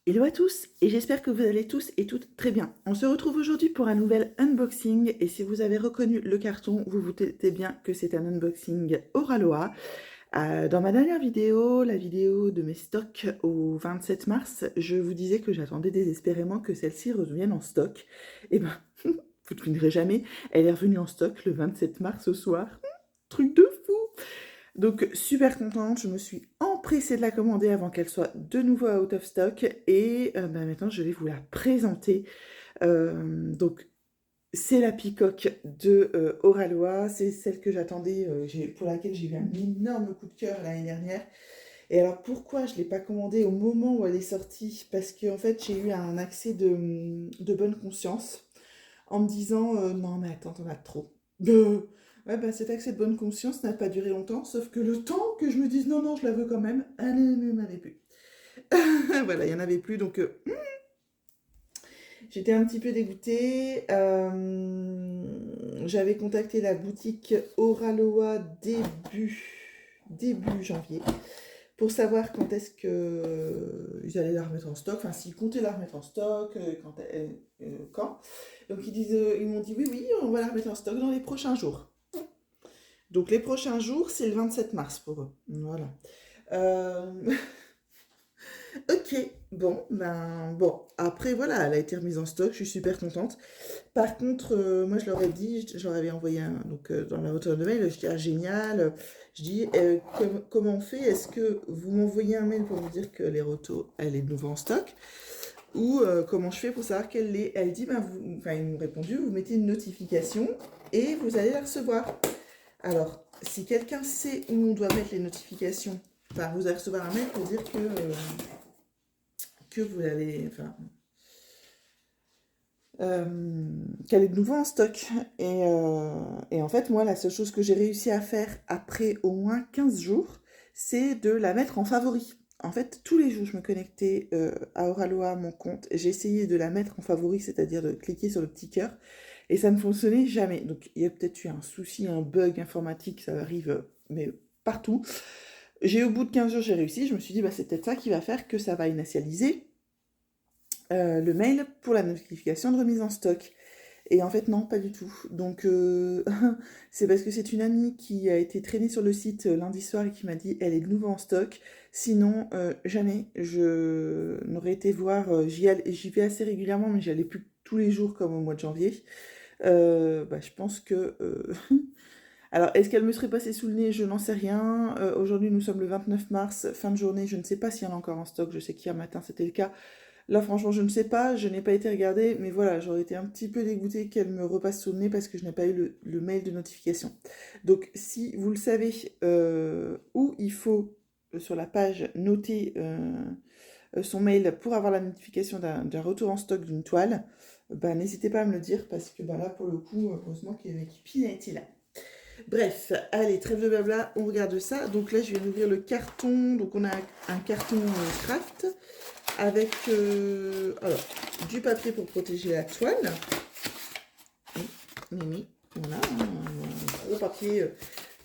Hello à tous et j'espère que vous allez tous et toutes très bien. On se retrouve aujourd'hui pour un nouvel unboxing et si vous avez reconnu le carton, vous vous doutez bien que c'est un unboxing Oraloa. Dans ma dernière vidéo, la vidéo de mes stocks au 27 mars, je vous disais que j'attendais désespérément que celle-ci revienne en stock. Et ben, vous ne devinerez jamais, elle est revenue en stock le 27 mars au soir. Truc de fou! Donc super contente, je me suis empressée de la commander avant qu'elle soit de nouveau out of stock et maintenant je vais vous la présenter. Donc c'est la Peacock de Oraloa, c'est celle que j'attendais, pour laquelle j'ai eu un énorme coup de cœur l'année dernière. Et alors pourquoi je ne l'ai pas commandée au moment où elle est sortie? Parce que en fait j'ai eu un accès de bonne conscience en me disant non mais attends, t'en as trop. Ouais, bah, cet accès de bonne conscience n'a pas duré longtemps, sauf que le temps que je me dise non, non, je la veux quand même, elle n'en avait plus. Voilà, il n'y en avait plus, donc j'étais un petit peu dégoûtée. J'avais contacté la boutique Oraloa début janvier pour savoir quand est-ce que ils allaient la remettre en stock, enfin s'ils comptaient la remettre en stock, quand. Donc ils m'ont dit oui, oui, on va la remettre en stock dans les prochains jours. Donc les prochains jours, c'est le 27 mars pour eux. Voilà. Euh, ok, bon, après voilà, elle a été remise en stock, je suis super contente. Par contre, moi je leur ai dit, je leur avais envoyé dans la hauteur de mail, je dis ah génial, je dis comment on fait, est-ce que vous m'envoyez un mail pour me dire que les rotos, elle est de nouveau en stock ou comment je fais pour savoir qu'elle l'est. Elle dit, ils m'ont répondu, vous mettez une notification et vous allez la recevoir. Alors, si quelqu'un sait où on doit mettre les notifications, enfin, vous allez recevoir un mail pour dire que vous allez, qu'elle est de nouveau en stock. Et en fait, moi, la seule chose que j'ai réussi à faire après au moins 15 jours, c'est de la mettre en favori. En fait, tous les jours, je me connectais à Oraloa, mon compte, et j'ai essayé de la mettre en favori, c'est-à-dire de cliquer sur le petit cœur, et ça ne fonctionnait jamais. Donc, il y a peut-être eu un souci, un bug informatique, ça arrive, mais partout. Au bout de 15 jours, j'ai réussi, je me suis dit, bah, c'est peut-être ça qui va faire que ça va initialiser le mail pour la notification de remise en stock. Et en fait, non, pas du tout. Donc, c'est parce que c'est une amie qui a été traînée sur le site lundi soir et qui m'a dit elle est de nouveau en stock. Sinon, jamais je n'aurais été voir. J'y vais assez régulièrement, mais j'y allais plus tous les jours comme au mois de janvier. Je pense que. Alors, est-ce qu'elle me serait passée sous le nez? Je n'en sais rien. Aujourd'hui, nous sommes le 29 mars, fin de journée. Je ne sais pas s'il y en a encore en stock. Je sais qu'hier matin, c'était le cas. Là, franchement, je ne sais pas, je n'ai pas été regarder, mais voilà, j'aurais été un petit peu dégoûtée qu'elle me repasse sous le nez parce que je n'ai pas eu le mail de notification. Donc, si vous le savez, où il faut, sur la page, noter son mail pour avoir la notification d'un retour en stock d'une toile, n'hésitez pas à me le dire parce que là, pour le coup, heureusement qu'il y a une équipe qui a été là. Bref, allez, trêve de blabla, on regarde ça. Donc là, je viens d'ouvrir le carton. Donc on a un carton craft avec du papier pour protéger la toile. Mimi, voilà, un gros papier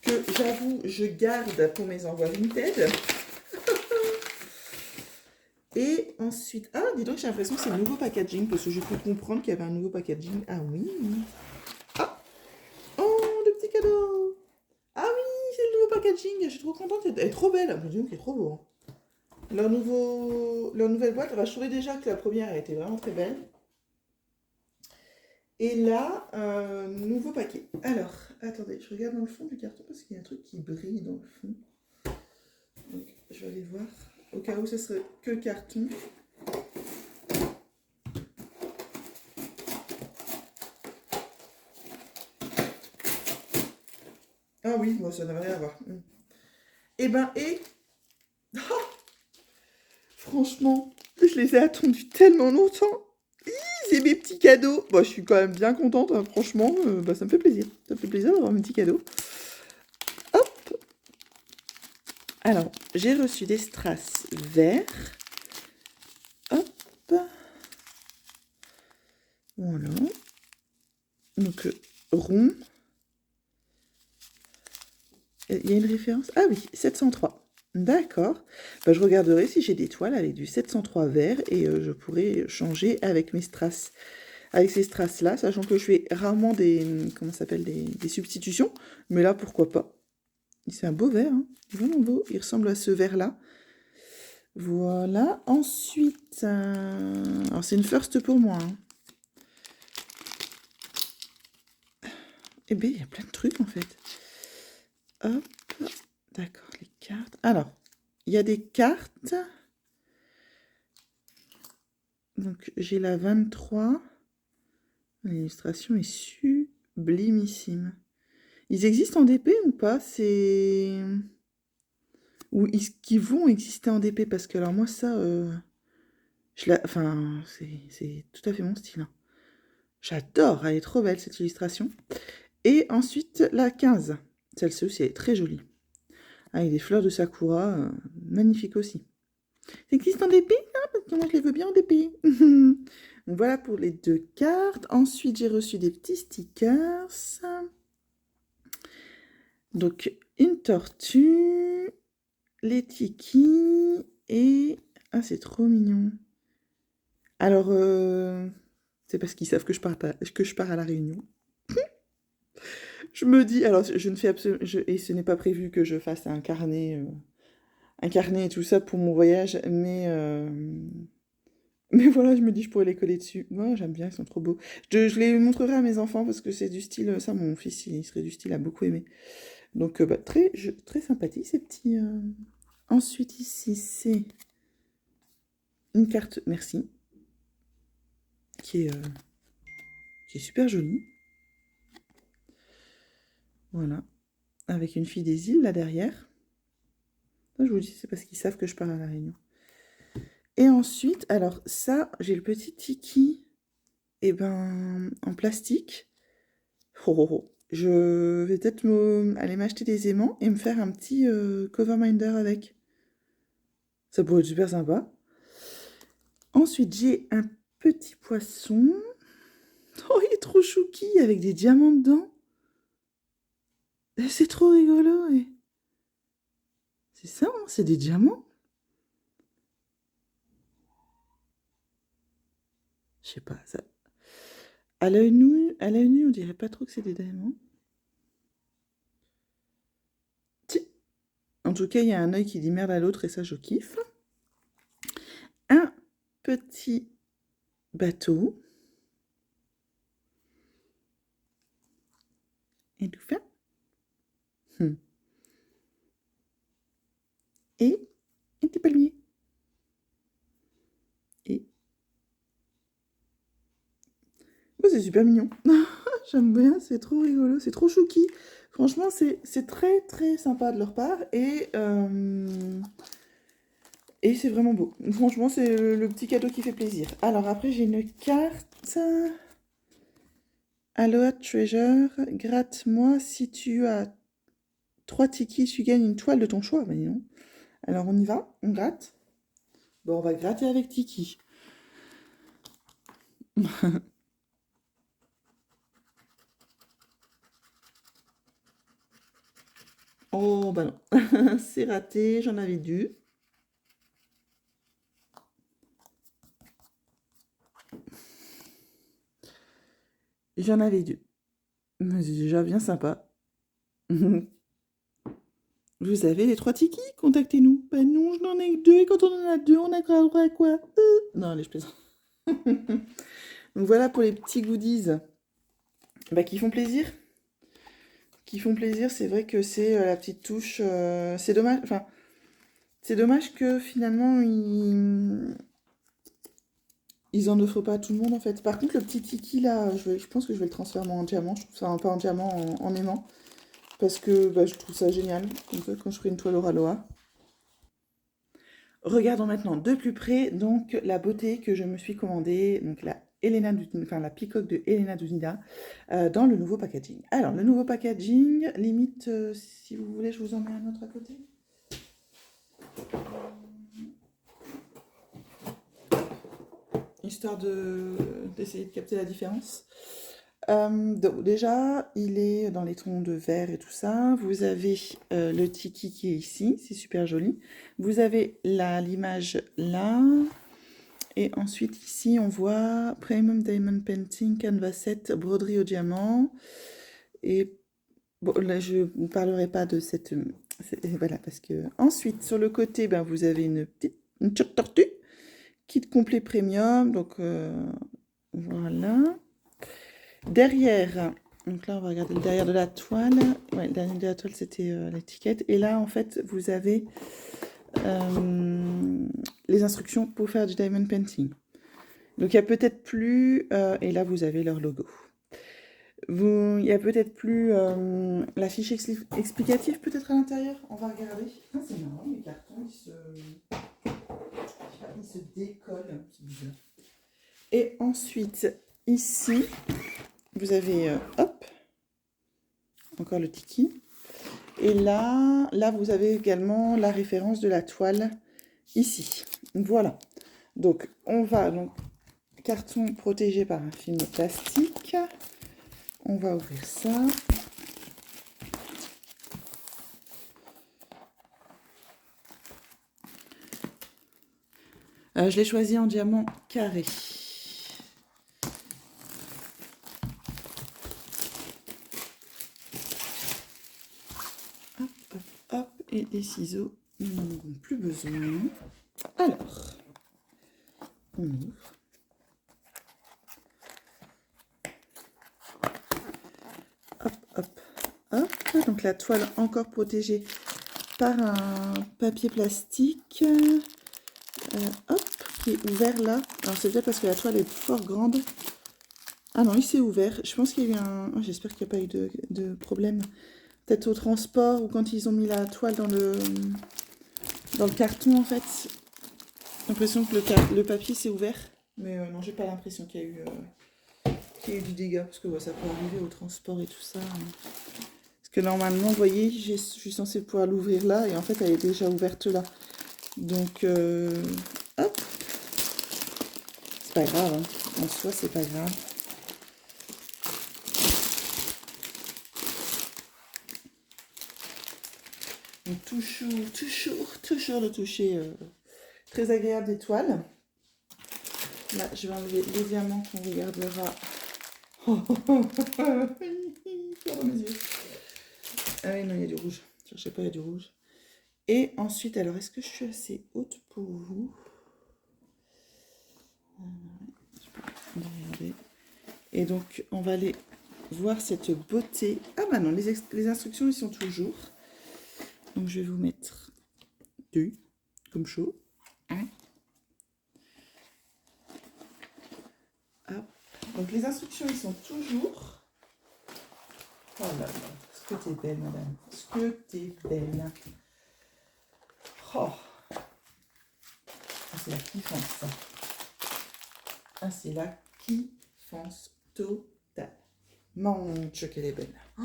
que j'avoue, je garde pour mes envois Vinted. Et ensuite, ah, dis donc, j'ai l'impression que c'est un nouveau packaging parce que j'ai pu comprendre qu'il y avait un nouveau packaging. Ah oui. Ah, oh, le petit cadeau. Ah oui, c'est le nouveau packaging. Je suis trop contente. Elle est trop belle. Mon Dieu, c'est trop beau. Leur nouvelle boîte, je trouvais déjà que la première elle était vraiment très belle. Et là, nouveau paquet. Alors, attendez, je regarde dans le fond du carton parce qu'il y a un truc qui brille dans le fond. Donc, je vais aller voir. Au cas où ce serait que carton. Ah oui, moi ça n'a rien à voir. Et franchement, je les ai attendus tellement longtemps. C'est mes petits cadeaux. Bon, je suis quand même bien contente, hein, franchement. Ça me fait plaisir. Ça me fait plaisir d'avoir mes petits cadeaux. Hop. Alors, j'ai reçu des strass verts. Hop. Voilà. Donc, rond. Il y a une référence. Ah oui, 703. D'accord. Bah, je regarderai si j'ai des toiles avec du 703 vert et je pourrais changer avec mes strass. Avec ces strass-là, sachant que je fais rarement des, comment ça s'appelle, des substitutions. Mais là, pourquoi pas. C'est un beau vert, hein. Vraiment beau. Il ressemble à ce vert-là. Voilà. Ensuite, alors c'est une first pour moi, hein. Eh bien, il y a plein de trucs en fait. Hop. D'accord, les cartes. Alors, il y a des cartes. Donc, j'ai la 23. L'illustration est sublimissime. Ils existent en DP ou pas? C'est... Ou est-ce qu'ils vont exister en DP? Parce que alors moi ça, enfin, c'est tout à fait mon style, hein. J'adore, elle est trop belle cette illustration. Et ensuite la 15. Celle-ci aussi, elle est très jolie. Avec des fleurs de sakura, magnifique aussi. Ça existe en DP? Ah, parce que moi je les veux bien en DP. Donc voilà pour les deux cartes. Ensuite j'ai reçu des petits stickers. Donc une tortue, les tikis et... Ah, c'est trop mignon. Alors, c'est parce qu'ils savent que je pars à La Réunion. Je me dis, alors je ne fais absolument... et ce n'est pas prévu que je fasse un carnet et tout ça pour mon voyage, mais voilà, je me dis, je pourrais les coller dessus. Moi, j'aime bien, ils sont trop beaux. Je les montrerai à mes enfants parce que c'est du style... Ça, mon fils, il serait du style à beaucoup aimer. Donc, bah, très sympathique, ces petits... Ensuite, ici, c'est une carte merci, qui est, euh, qui est super jolie. Voilà. Avec une fille des îles, là, derrière. Ça, je vous dis, c'est parce qu'ils savent que je pars à La Réunion. Et ensuite, alors ça, j'ai le petit tiki, et ben, en plastique. Oh, oh, oh. Je vais peut-être aller m'acheter des aimants et me faire un petit cover minder avec. Ça pourrait être super sympa. Ensuite, j'ai un petit poisson. Oh, il est trop chouki, avec des diamants dedans. C'est trop rigolo. C'est ça, hein, c'est des diamants. Je sais pas, ça... À l'œil nu, on dirait pas trop que c'est des diamants. Si. En tout cas, il y a un œil qui dit merde à l'autre et ça, je kiffe. Un petit bateau. Et tout ça. Et un petit palmier. Et... Oh, c'est super mignon. J'aime bien, c'est trop rigolo, c'est trop chouki. Franchement, c'est très très sympa de leur part et c'est vraiment beau. Franchement, c'est le petit cadeau qui fait plaisir. Alors après, j'ai une carte. Aloha Treasure, gratte-moi si tu as 3 tikis, tu gagnes une toile de ton choix. Ben non. Alors on y va, on gratte. Bon, on va gratter avec Tiki. Oh bah non, c'est raté, j'en avais dû. J'en avais dû. Mais c'est déjà bien sympa. Vous avez les 3 tikis? Contactez-nous. Bah non, je n'en ai que 2 et quand on en a 2, on a droit à quoi? Non, allez, je plaisante. Donc voilà pour les petits goodies bah, qui font plaisir. Qui font plaisir, c'est vrai que c'est la petite touche. C'est dommage, enfin, c'est dommage que finalement ils en offrent pas à tout le monde en fait. Par contre, le petit tiki là, je pense que je vais le transformer en diamant. Je trouve ça un peu en diamant en aimant. Parce que bah, je trouve ça génial. Comme ça, quand je ferai une toile au Raloa. Regardons maintenant de plus près donc la beauté que je me suis commandée. Donc la peacock de Elena Duzida dans le nouveau packaging. Alors, le nouveau packaging, limite, si vous voulez, je vous en mets un autre à côté. Histoire d'essayer de capter la différence. Donc déjà, il est dans les tons de vert et tout ça. Vous avez le tiki qui est ici, c'est super joli. Vous avez l'image là. Et ensuite, ici, on voit Premium Diamond Painting, Canvas Set, broderie au diamant. Et bon, là, je ne parlerai pas de cette... Voilà, parce que... Ensuite, sur le côté, ben, vous avez une petite tortue. Kit complet premium, donc voilà. Derrière, donc là, on va regarder le derrière de la toile. Ouais, le derrière de la toile, c'était l'étiquette. Et là, en fait, vous avez les instructions pour faire du diamond painting. Donc, il y a peut-être plus... et là, vous avez leur logo. Il y a peut-être plus la fiche explicative peut-être à l'intérieur. On va regarder. Ah, c'est marrant, les cartons, ils se décollent. C'est bizarre. Et ensuite, ici, vous avez, hop, encore le tiki. Et là, vous avez également la référence de la toile ici. Voilà. Donc, on va, donc, carton protégé par un film plastique. On va ouvrir ça. Je l'ai choisi en diamant carré. Hop, hop, hop. Et les ciseaux, nous n'en avons plus besoin. Alors, on ouvre. Hop, hop, hop. Donc la toile encore protégée par un papier plastique. Hop, qui est ouvert là. Alors c'est peut-être parce que la toile est fort grande. Ah non, il s'est ouvert. Je pense qu'il y a eu un... Oh, j'espère qu'il n'y a pas eu de problème. Peut-être au transport ou quand ils ont mis la toile dans le carton en fait. J'ai l'impression que le papier s'est ouvert. Mais non, j'ai pas l'impression qu'il y a eu du dégât. Parce que ça peut arriver au transport et tout ça. Parce que normalement, vous voyez, je suis censée pouvoir l'ouvrir là. Et en fait, elle est déjà ouverte là. Donc, hop. C'est pas grave, hein. En soi, c'est pas grave. Donc, toujours le toucher très agréable des toiles. Là, je vais enlever les diamants qu'on regardera. Oh, mes yeux. Ah oui, non, il y a du rouge. Je sais pas, il y a du rouge. Et ensuite, alors, est-ce que je suis assez haute pour vous? On va regarder. Et donc, on va aller voir cette beauté. Ah bah non, les instructions, ils sont toujours. Donc, je vais vous mettre 2, comme chaud. 1. Hop. Donc, les instructions, ils sont toujours. Oh là là, ce que t'es belle, madame. Ce que t'es belle. Oh. Ah, c'est la kiffance, ça. Ah, c'est la kiffance totale. Mon Dieu, qu'elle est belle. Oh.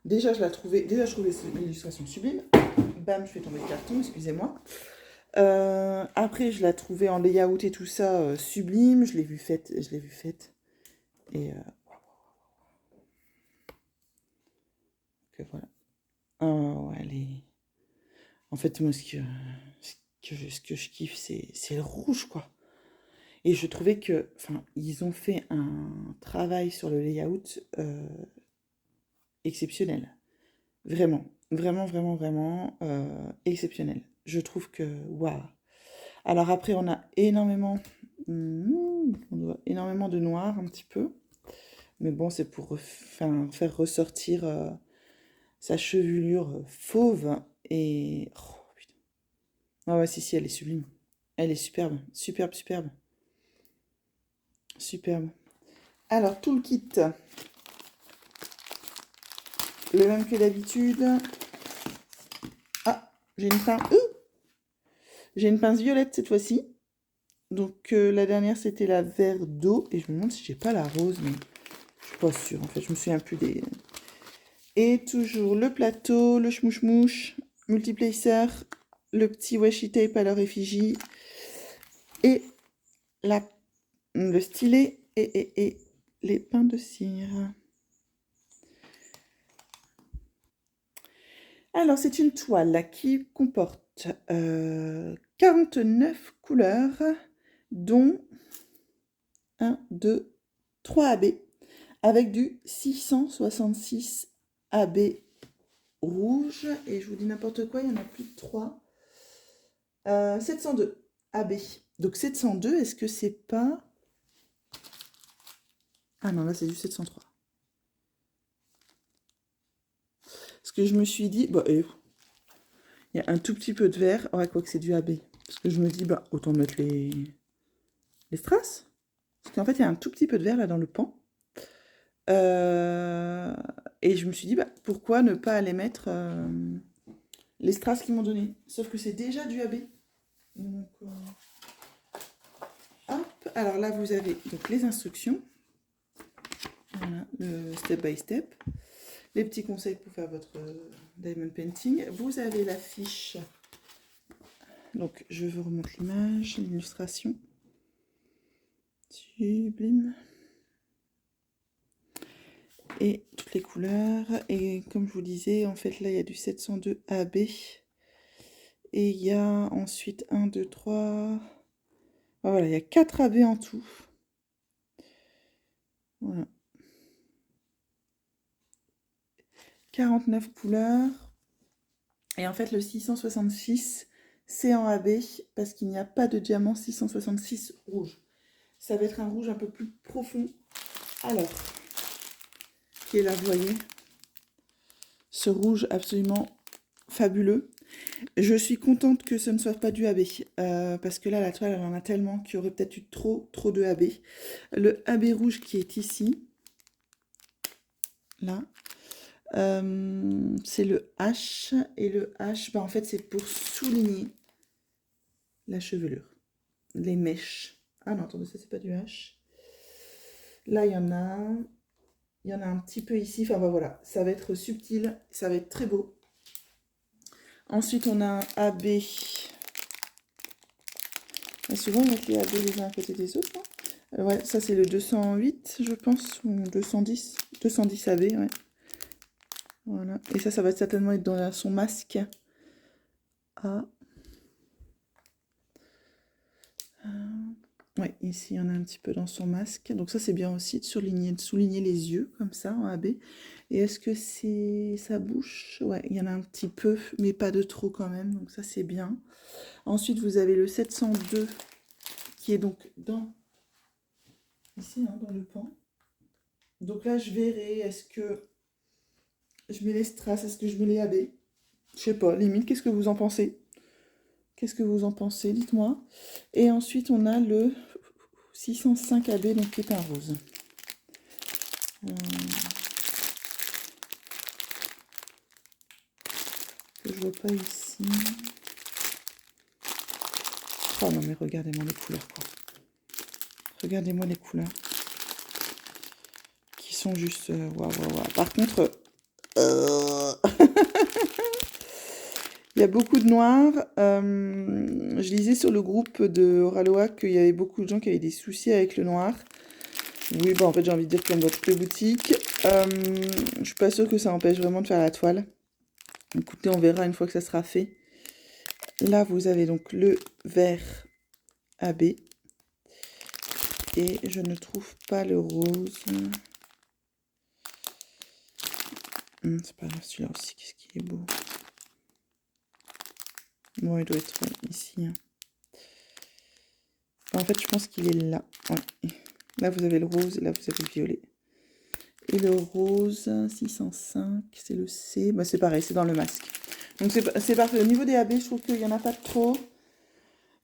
Déjà, je trouvais l'illustration sublime. Bam, je fais tomber le carton, excusez-moi. Après, je la trouvais en layout et tout ça sublime. Je l'ai vue faite. Et que voilà. Oh, elle est... En fait, moi, ce que je kiffe, c'est le rouge, quoi. Et je trouvais que, enfin, ils ont fait un travail sur le layout exceptionnel. Vraiment, vraiment, vraiment, vraiment exceptionnel. Je trouve que, waouh. Alors après, on a énormément de noir un petit peu. Mais bon, c'est pour faire ressortir sa chevelure fauve. Et... Oh, putain. Ah ouais, si, elle est sublime. Elle est superbe, superbe, superbe. Superbe. Alors, tout le kit. Le même que d'habitude. Ah, j'ai une pince violette cette fois-ci. Donc, la dernière, c'était la vert d'eau. Et je me demande si j'ai pas la rose, mais je suis pas sûre. En fait, je me souviens plus des... Et toujours le plateau, le schmouche-mouche, multiplacer, le petit washi tape à leur effigie. Et le stylet et les pains de cire. Alors, c'est une toile qui comporte 49 couleurs, dont 1, 2, 3 AB, avec du 666 AB rouge. Et je vous dis n'importe quoi, il y en a plus de 3. 702 AB. Donc 702, est-ce que c'est pas... Ah non, là c'est du 703. Parce que je me suis dit, bah, il y a un tout petit peu de vert. Ouais, quoi que c'est du AB. Parce que je me dis, bah, autant mettre les strass. Parce qu'en fait, il y a un tout petit peu de vert là dans le pan. Et je me suis dit, bah, pourquoi ne pas aller mettre les strass qu'ils m'ont donné. Sauf que c'est déjà du AB. Donc, hop. Alors là, vous avez donc les instructions. Voilà, le step by step. Les petits conseils pour faire votre diamond painting. Vous avez la fiche. Donc, je vous remonte l'image, l'illustration. Sublime. Et toutes les couleurs. Et comme je vous disais, en fait, là, il y a du 702 AB. Et il y a ensuite 1, 2, 3... Voilà, il y a 4 AB en tout. Voilà. 49 couleurs. Et en fait, le 666, c'est en AB parce qu'il n'y a pas de diamant 666 rouge. Ça va être un rouge un peu plus profond. Alors, qui est là, vous voyez, ce rouge absolument fabuleux. Je suis contente que ce ne soit pas du AB, parce que là, la toile, elle en a tellement qu'il y aurait peut-être eu trop de AB. Le AB rouge qui est ici, là, c'est le H, et le H, bah, en fait, c'est pour souligner la chevelure, les mèches. Ah non, attendez, ça, c'est pas du H. Là, il y en a un petit peu ici, enfin, bah, voilà, ça va être subtil, ça va être très beau. Ensuite, on a un AB. Et souvent, on met les AB les uns à côté des autres. Ouais, ça, c'est le 208, je pense, ou 210. 210 AB, ouais. Voilà. Et ça va certainement être dans son masque. Ah. Ouais, ici, il y en a un petit peu dans son masque. Donc ça, c'est bien aussi de souligner les yeux, comme ça, en AB. Et est-ce que c'est sa bouche? Ouais, il y en a un petit peu, mais pas de trop quand même. Donc ça, c'est bien. Ensuite, vous avez le 702, qui est donc ici, hein, dans le pan. Donc là, je verrai, est-ce que je mets les strass, est-ce que je mets les AB? Je sais pas, limite, qu'est-ce que vous en pensez? Qu'est-ce que vous en pensez? Dites-moi. Et ensuite, on a le 605 AB, donc qui est un rose. Que je vois pas ici. Oh non, mais regardez-moi les couleurs, quoi. Regardez-moi les couleurs. Qui sont juste... Waouh, waouh, waouh. Par contre... Il y a beaucoup de noir. Je lisais sur le groupe de Oraloa qu'il y avait beaucoup de gens qui avaient des soucis avec le noir. Oui, bah en fait, j'ai envie de dire comme dans toutes les boutiques. Je suis pas sûre que ça empêche vraiment de faire la toile. Écoutez, on verra une fois que ça sera fait. Là, vous avez donc le vert AB. Et je ne trouve pas le rose. C'est pas grave, celui-là aussi, qu'est-ce qui est beau. Bon, il doit être ici. Hein. En fait, je pense qu'il est là. Ouais. Là, vous avez le rose, et là, vous avez le violet. Et le rose, 605, c'est le C. Bah, c'est pareil, c'est dans le masque. Donc, c'est parfait. Au niveau des AB, je trouve qu'il n'y en a pas trop.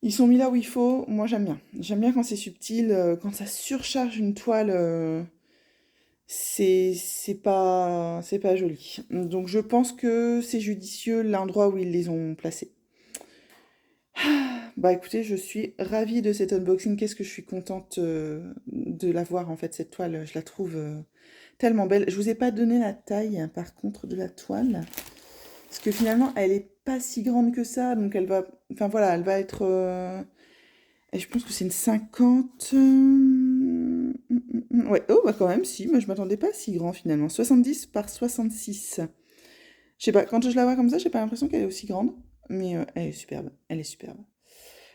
Ils sont mis là où il faut. Moi, j'aime bien. J'aime bien quand c'est subtil. Quand ça surcharge une toile, c'est pas joli. Donc, je pense que c'est judicieux l'endroit où ils les ont placés. Bah écoutez, je suis ravie de cet unboxing. Qu'est-ce que je suis contente de l'avoir en fait, cette toile. Je la trouve tellement belle. Je vous ai pas donné la taille par contre de la toile. Parce que finalement, elle est pas si grande que ça. Donc elle va... Enfin voilà, elle va être... et je pense que c'est une 50... Ouais, oh bah quand même, si, moi je m'attendais pas à si grand finalement. 70 par 66. Je sais pas, quand je la vois comme ça, j'ai pas l'impression qu'elle est aussi grande, mais elle est superbe, elle est superbe.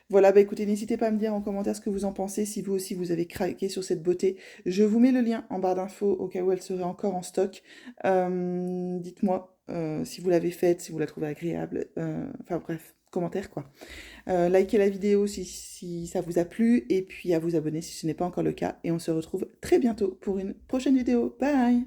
Voilà, bah écoutez, n'hésitez pas à me dire en commentaire ce que vous en pensez, si vous aussi vous avez craqué sur cette beauté. Je vous mets le lien en barre d'infos au cas où elle serait encore en stock. Dites-moi si vous l'avez faite, si vous la trouvez agréable. Enfin bref, commentaire quoi. Likez la vidéo si ça vous a plu, et puis à vous abonner si ce n'est pas encore le cas. Et on se retrouve très bientôt pour une prochaine vidéo. Bye!